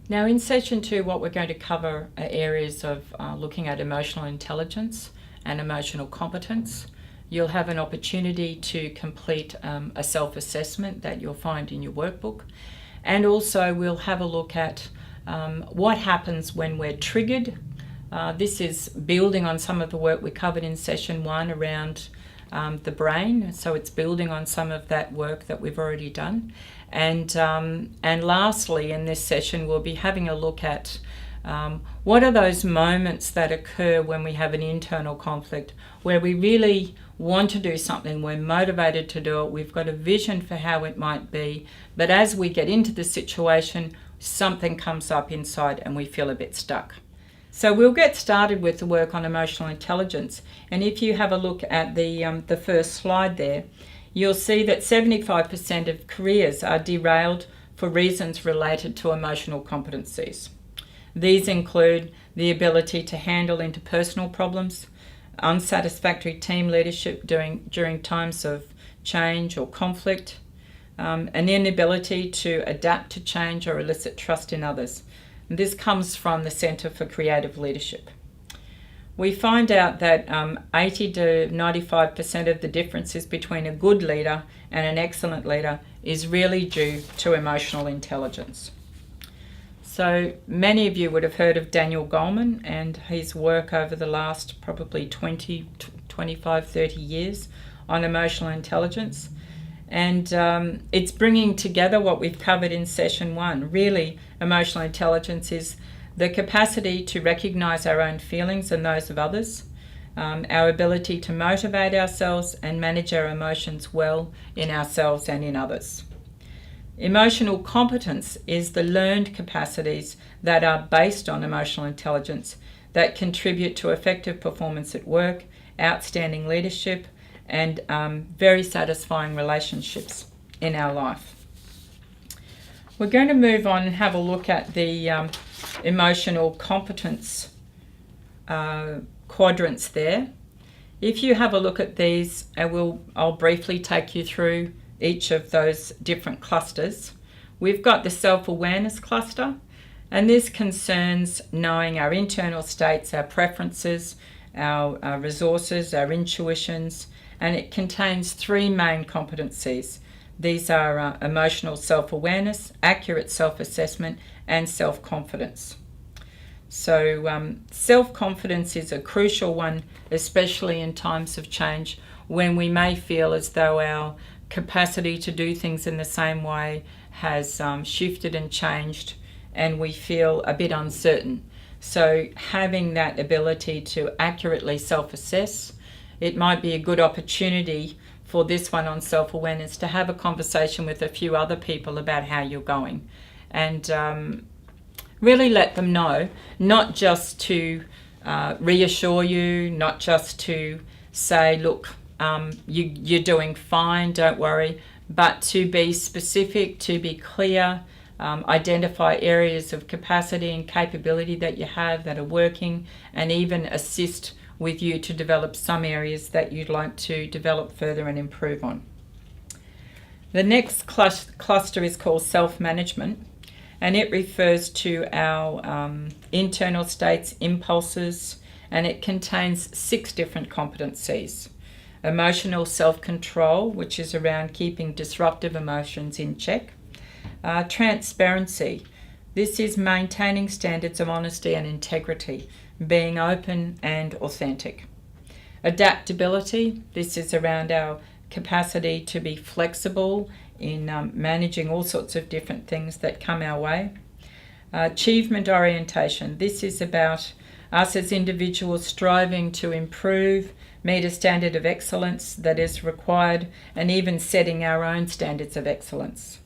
Now in session 2, what we're going to cover are areas of looking at emotional intelligence and emotional competence. You'll have an opportunity to complete a self-assessment that you'll find in your workbook. And also we'll have a look at what happens when we're triggered. This is building on some of the work we covered in session 1 around the brain. So it's building on some of that work that we've already done. And lastly, in this session, we'll be having a look at what are those moments that occur when we have an internal conflict, where we really want to do something, we're motivated to do it, we've got a vision for how it might be, but as we get into the situation, something comes up inside and we feel a bit stuck. So we'll get started with the work on emotional intelligence. And if you have a look at the first slide there, you'll see that 75% of careers are derailed for reasons related to emotional competencies. These include the ability to handle interpersonal problems, unsatisfactory team leadership during times of change or conflict, an inability to adapt to change or elicit trust in others. And this comes from the Centre for Creative Leadership. We find out that 80 to 95% of the differences between a good leader and an excellent leader is really due to emotional intelligence. So many of you would have heard of Daniel Goleman and his work over the last probably 20, 25, 30 years on emotional intelligence. And it's bringing together what we've covered in session 1. Really, emotional intelligence is the capacity to recognize our own feelings and those of others, our ability to motivate ourselves and manage our emotions well in ourselves and in others. Emotional competence is the learned capacities that are based on emotional intelligence that contribute to effective performance at work, outstanding leadership, and very satisfying relationships in our life. We're going to move on and have a look at the emotional competence quadrants there. If you have a look at these, I'll briefly take you through each of those different clusters. We've got the self-awareness cluster, and this concerns knowing our internal states, our preferences, our resources, our intuitions, and it contains 3 main competencies. These are emotional self-awareness, accurate self-assessment, and self-confidence. So self-confidence is a crucial one, especially in times of change when we may feel as though our capacity to do things in the same way has shifted and changed and we feel a bit uncertain. So having that ability to accurately self-assess, it might be a good opportunity for this one on self-awareness to have a conversation with a few other people about how you're going and really let them know, not just to reassure you, not just to say, look, you're doing fine, don't worry, but to be specific, to be clear, identify areas of capacity and capability that you have that are working, and even assist with you to develop some areas that you'd like to develop further and improve on. The next cluster is called self-management, and it refers to our internal states, impulses, and it contains 6 different competencies. Emotional self-control, which is around keeping disruptive emotions in check. Transparency. This is maintaining standards of honesty and integrity, being open and authentic. Adaptability. This is around our capacity to be flexible in managing all sorts of different things that come our way. Achievement orientation. This is about us as individuals striving to improve, meet a standard of excellence that is required, and even setting our own standards of excellence.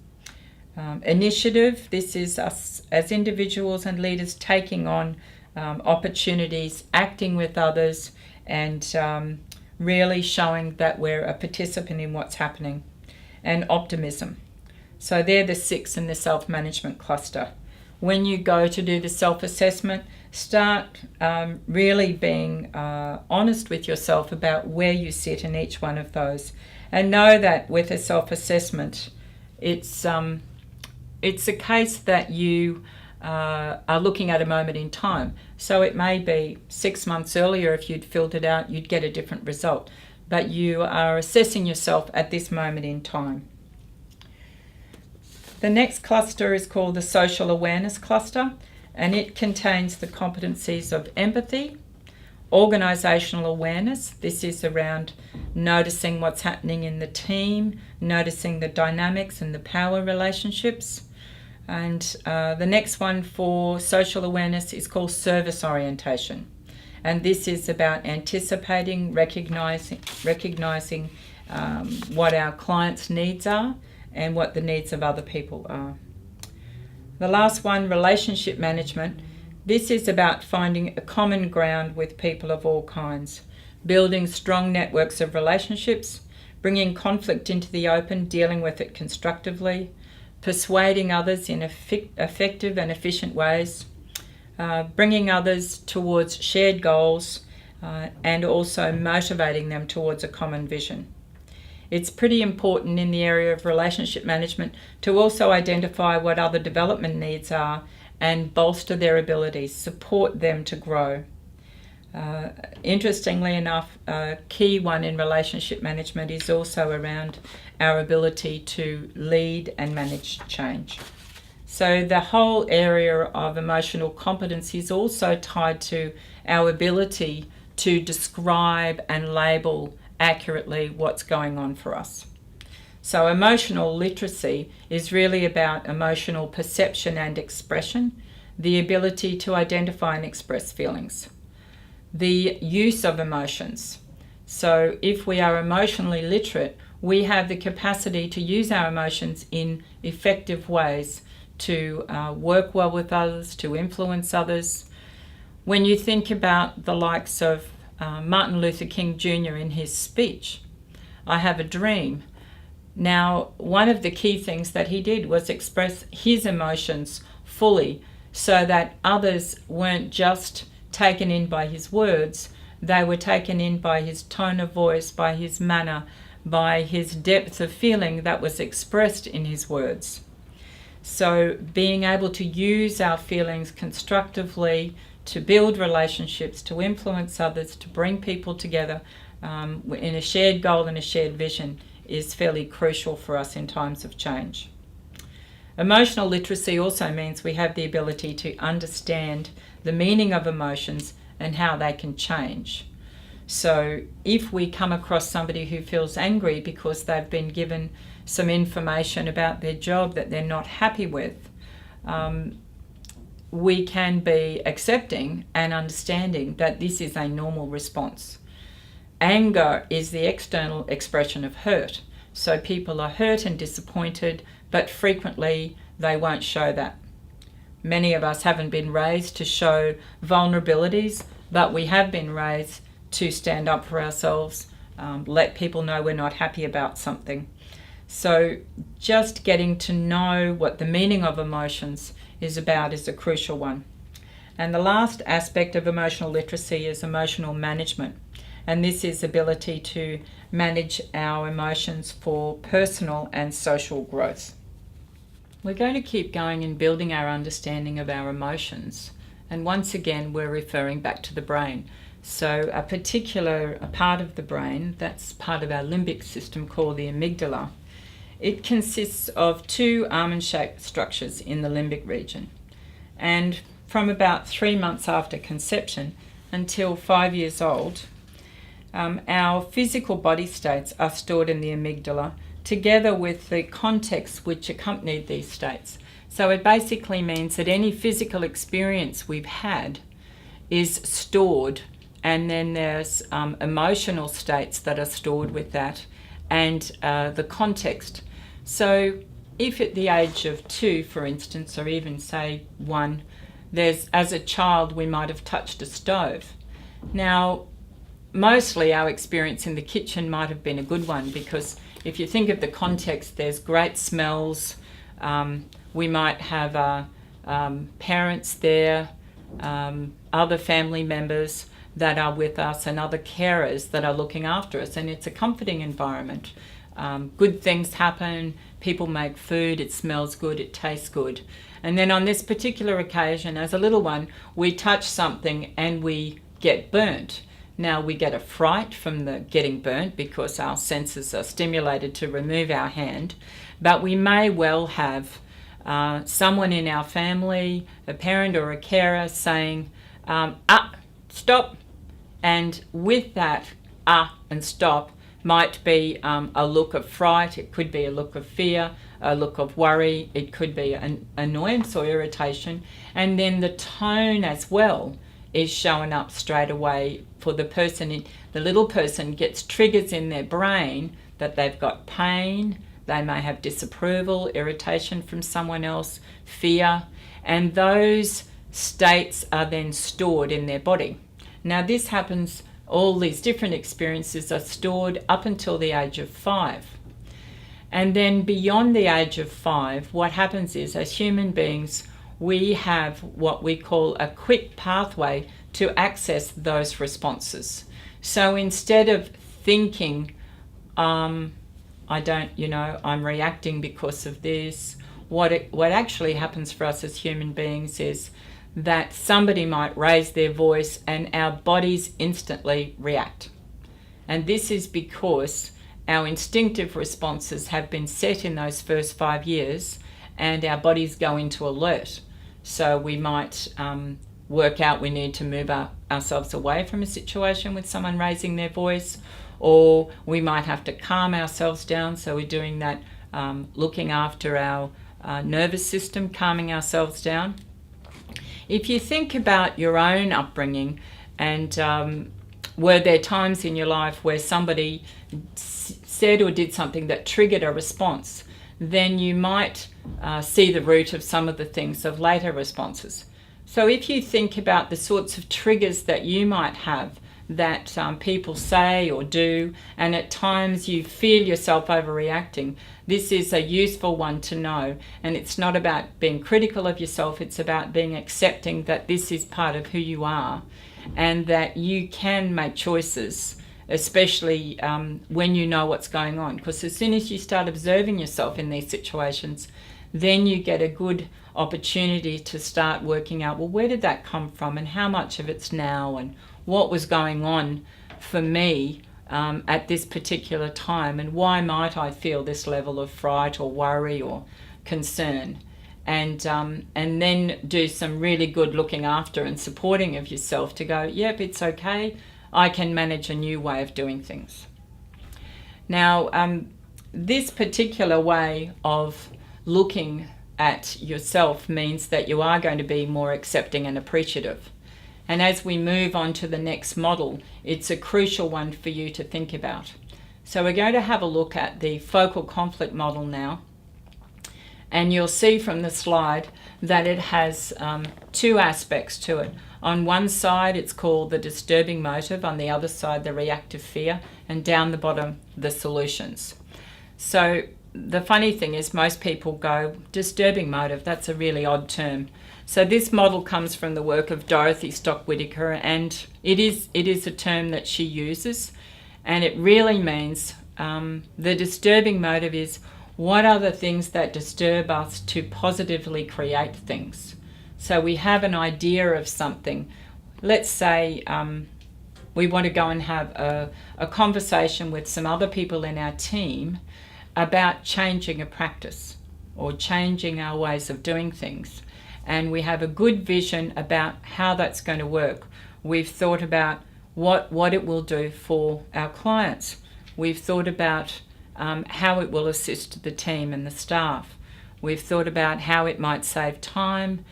Initiative, this is us as individuals and leaders taking on opportunities, acting with others, and really showing that we're a participant in what's happening. And optimism. So they're the 6 in the self-management cluster. When you go to do the self-assessment, start really being honest with yourself about where you sit in each one of those, and know that with a self-assessment, it's a case that you are looking at a moment in time. So it may be 6 months earlier, if you'd filled it out, you'd get a different result. But you are assessing yourself at this moment in time. The next cluster is called the Social Awareness Cluster, and it contains the competencies of empathy, organisational awareness. This is around noticing what's happening in the team, noticing the dynamics and the power relationships. And the next one for social awareness is called service orientation. And this is about anticipating, recognising what our clients' needs are and what the needs of other people are. The last one, relationship management. This is about finding a common ground with people of all kinds, building strong networks of relationships, bringing conflict into the open, dealing with it constructively, persuading others in effective and efficient ways, bringing others towards shared goals, and also motivating them towards a common vision. It's pretty important in the area of relationship management to also identify what other development needs are and bolster their abilities, support them to grow. Interestingly enough, a key one in relationship management is also around our ability to lead and manage change. So the whole area of emotional competence is also tied to our ability to describe and label accurately what's going on for us. So emotional literacy is really about emotional perception and expression, the ability to identify and express feelings, the use of emotions. So if we are emotionally literate, we have the capacity to use our emotions in effective ways to work well with others, to influence others. When you think about the likes of Martin Luther King Jr. in his speech, "I have a dream." Now, one of the key things that he did was express his emotions fully so that others weren't just taken in by his words, they were taken in by his tone of voice, by his manner, by his depth of feeling that was expressed in his words. So being able to use our feelings constructively to build relationships, to influence others, to bring people together in a shared goal and a shared vision is fairly crucial for us in times of change. Emotional literacy also means we have the ability to understand the meaning of emotions and how they can change. So if we come across somebody who feels angry because they've been given some information about their job that they're not happy with, we can be accepting and understanding that this is a normal response. Anger is the external expression of hurt. So people are hurt and disappointed, but frequently they won't show that. Many of us haven't been raised to show vulnerabilities, but we have been raised to stand up for ourselves, let people know we're not happy about something. So just getting to know what the meaning of emotions is about is a crucial one. And the last aspect of emotional literacy is emotional management. And this is ability to manage our emotions for personal and social growth. We're going to keep going in building our understanding of our emotions. And once again, we're referring back to the brain. So a particular part of the brain, that's part of our limbic system called the amygdala. It consists of two almond-shaped structures in the limbic region. And from about 3 months after conception until 5 years old, our physical body states are stored in the amygdala together with the context which accompanied these states. So it basically means that any physical experience we've had is stored, and then there's emotional states that are stored with that, and the context. So if at the age of 2, for instance, or even say 1, as a child we might have touched a stove. Now, mostly our experience in the kitchen might have been a good one, because if you think of the context, there's great smells. We might have parents there, other family members that are with us, and other carers that are looking after us, and it's a comforting environment. Good things happen, people make food, it smells good, it tastes good. And then on this particular occasion, as a little one, we touch something and we get burnt. Now we get a fright from the getting burnt because our senses are stimulated to remove our hand, but we may well have someone in our family, a parent or a carer, saying, stop. And with that and stop might be a look of fright, it could be a look of fear, a look of worry, it could be an annoyance or irritation. And then the tone as well is showing up straight away for the person. The little person gets triggers in their brain that they've got pain, they may have disapproval, irritation from someone else, fear, and those states are then stored in their body. Now this happens, all these different experiences are stored up until the age of 5. And then beyond the age of 5, what happens is, as human beings, we have what we call a quick pathway to access those responses. So instead of thinking, I'm reacting because of this, what actually happens for us as human beings is that somebody might raise their voice and our bodies instantly react. And this is because our instinctive responses have been set in those first 5 years and our bodies go into alert. So we might work out we need to move ourselves away from a situation with someone raising their voice, or we might have to calm ourselves down. So we're doing that, looking after our nervous system, calming ourselves down. If you think about your own upbringing, and were there times in your life where somebody said or did something that triggered a response, then you might see the root of some of the things of later responses. So if you think about the sorts of triggers that you might have that people say or do, and at times you feel yourself overreacting, this is a useful one to know. And it's not about being critical of yourself, it's about being accepting that this is part of who you are and that you can make choices, especially when you know what's going on. Because as soon as you start observing yourself in these situations, then you get a good opportunity to start working out, well, where did that come from and how much of it's now, and what was going on for me at this particular time, and why might I feel this level of fright or worry or concern, and then do some really good looking after and supporting of yourself to go, yep, it's okay, I can manage a new way of doing things. Now, this particular way of looking at yourself means that you are going to be more accepting and appreciative. And as we move on to the next model, it's a crucial one for you to think about. So we're going to have a look at the focal conflict model now. And you'll see from the slide that it has 2 aspects to it. On one side, it's called the disturbing motive. On the other side, the reactive fear. And down the bottom, the solutions. So the funny thing is most people go, disturbing motive, that's a really odd term. So this model comes from the work of Dorothy Stock-Whittaker, and it is a term that she uses, and it really means the disturbing motive is what are the things that disturb us to positively create things. So we have an idea of something. Let's say we want to go and have a conversation with some other people in our team about changing a practice or changing our ways of doing things. And we have a good vision about how that's going to work. We've thought about what it will do for our clients. We've thought about how it will assist the team and the staff. We've thought about how it might save time.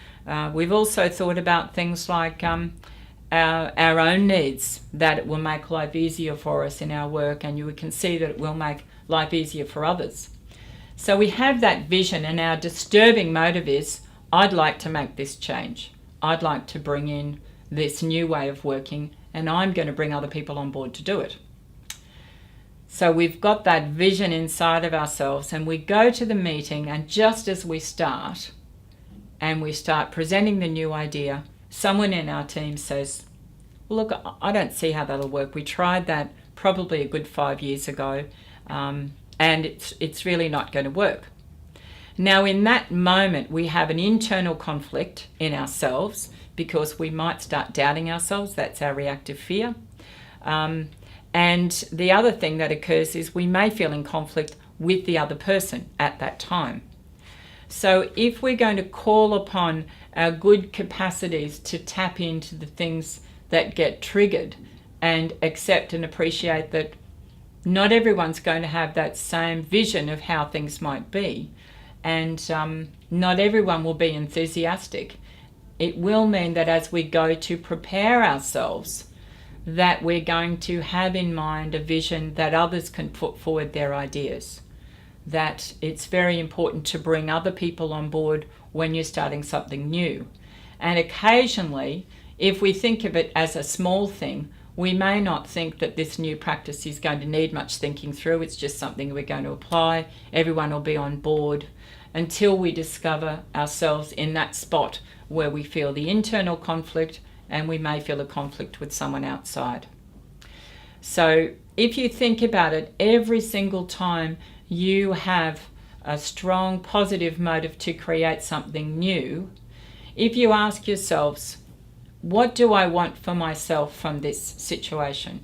We've also thought about things like our own needs, that it will make life easier for us in our work, and you can see that it will make life easier for others. So we have that vision, and our disturbing motive is, I'd like to make this change. I'd like to bring in this new way of working, and I'm going to bring other people on board to do it. So we've got that vision inside of ourselves, and we go to the meeting, and just as we start, and we start presenting the new idea, someone in our team says, well, look, I don't see how that'll work. We tried that probably a good 5 years ago, and it's really not going to work. Now, in that moment, we have an internal conflict in ourselves because we might start doubting ourselves. That's our reactive fear. And the other thing that occurs is we may feel in conflict with the other person at that time. So if we're going to call upon our good capacities to tap into the things that get triggered and accept and appreciate that not everyone's going to have that same vision of how things might be, and not everyone will be enthusiastic, it will mean that as we go to prepare ourselves, that we're going to have in mind a vision that others can put forward their ideas. That it's very important to bring other people on board when you're starting something new. And occasionally, if we think of it as a small thing, we may not think that this new practice is going to need much thinking through. It's just something we're going to apply. Everyone will be on board until we discover ourselves in that spot where we feel the internal conflict and we may feel a conflict with someone outside. So if you think about it, every single time you have a strong positive motive to create something new, if you ask yourselves, what do I want for myself from this situation?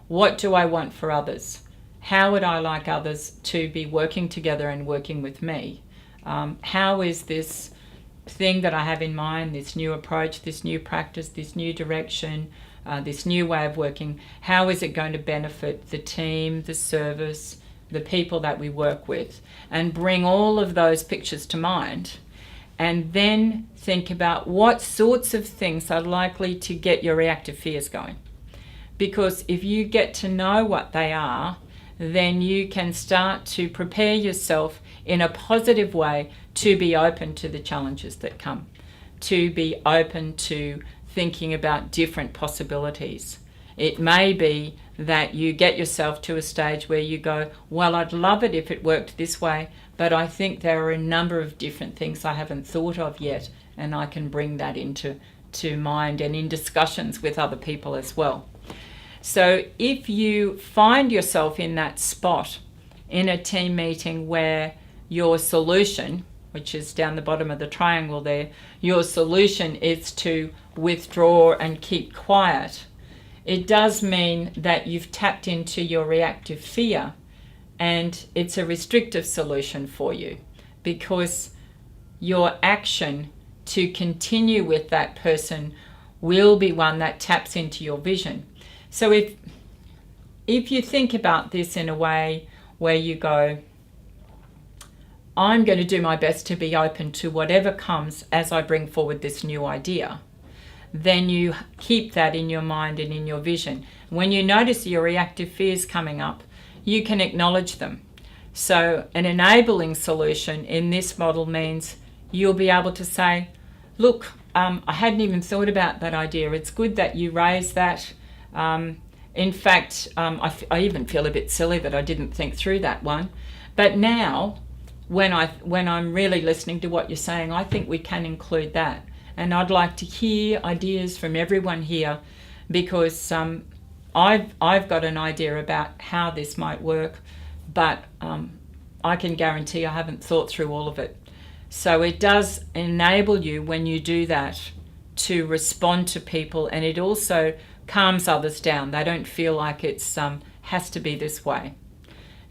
What do I want for others? How would I like others to be working together and working with me? How is this thing that I have in mind, this new approach, this new practice, this new direction, this new way of working, how is it going to benefit the team, the service, the people that we work with? And bring all of those pictures to mind, and then think about what sorts of things are likely to get your reactive fears going. Because if you get to know what they are, then you can start to prepare yourself in a positive way to be open to the challenges that come, to be open to thinking about different possibilities. It may be that you get yourself to a stage where you go, well, I'd love it if it worked this way, but I think there are a number of different things I haven't thought of yet, and I can bring that into mind and in discussions with other people as well. So if you find yourself in that spot in a team meeting where your solution, which is down the bottom of the triangle there, your solution is to withdraw and keep quiet, it does mean that you've tapped into your reactive fear, and it's a restrictive solution for you, because your action to continue with that person will be one that taps into your vision. So if you think about this in a way where you go, I'm going to do my best to be open to whatever comes as I bring forward this new idea, then you keep that in your mind and in your vision. When you notice your reactive fears coming up, you can acknowledge them. So an enabling solution in this model means you'll be able to say, look, I hadn't even thought about that idea. It's good that you raised that. In fact, I even feel a bit silly that I didn't think through that one. But now, when I'm really listening to what you're saying, I think we can include that. And I'd like to hear ideas from everyone here, because I've got an idea about how this might work, but I can guarantee I haven't thought through all of it. So it does enable you, when you do that, to respond to people, and it also calms others down. They don't feel like it's has to be this way.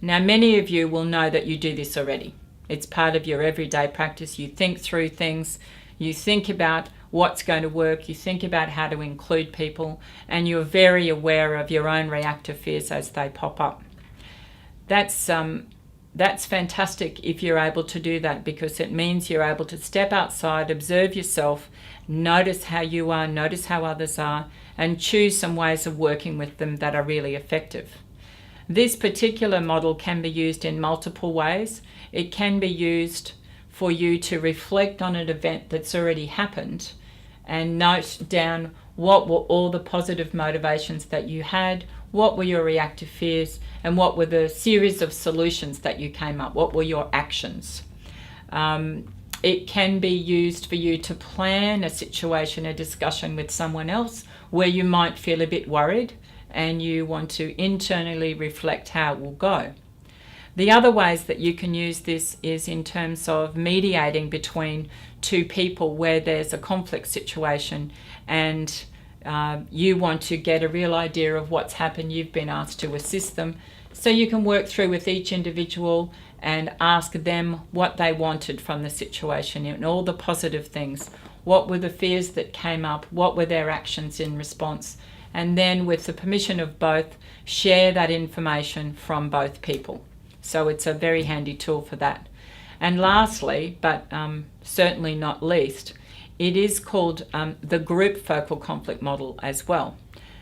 Now, many of you will know that you do this already. It's part of your everyday practice. You think through things. You think about what's going to work. You think about how to include people, and you're very aware of your own reactive fears as they pop up. That's fantastic if you're able to do that, because it means you're able to step outside, observe yourself, notice how you are, notice how others are, and choose some ways of working with them that are really effective. This particular model can be used in multiple ways. It can be used for you to reflect on an event that's already happened and note down what were all the positive motivations that you had, what were your reactive fears, and what were the series of solutions that you came up, what were your actions. It can be used for you to plan a situation, a discussion with someone else where you might feel a bit worried and you want to internally reflect how it will go. The other ways that you can use this is in terms of mediating between two people where there's a conflict situation and you want to get a real idea of what's happened. You've been asked to assist them. So you can work through with each individual and ask them what they wanted from the situation and all the positive things. What were the fears that came up? What were their actions in response? And then, with the permission of both, share that information from both people. So it's a very handy tool for that. And lastly, but certainly not least, it is called the group focal conflict model as well.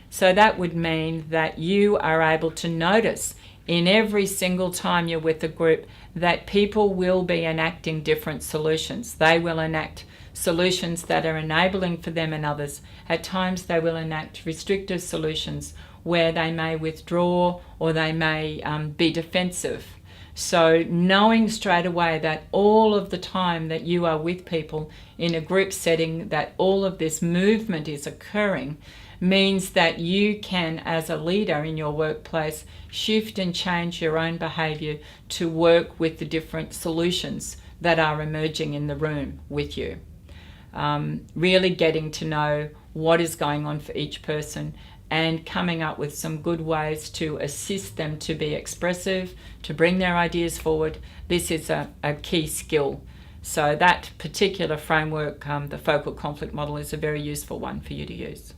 So that would mean that you are able to notice in every single time you're with a group that people will be enacting different solutions. They will enact solutions that are enabling for them and others. At times they will enact restrictive solutions where they may withdraw or they may be defensive. So knowing straight away that all of the time that you are with people in a group setting, that all of this movement is occurring, means that you can, as a leader in your workplace, shift and change your own behaviour to work with the different solutions that are emerging in the room with you. Really getting to know what is going on for each person and coming up with some good ways to assist them to be expressive, to bring their ideas forward. This is a key skill. So that particular framework, the focal conflict model, is a very useful one for you to use.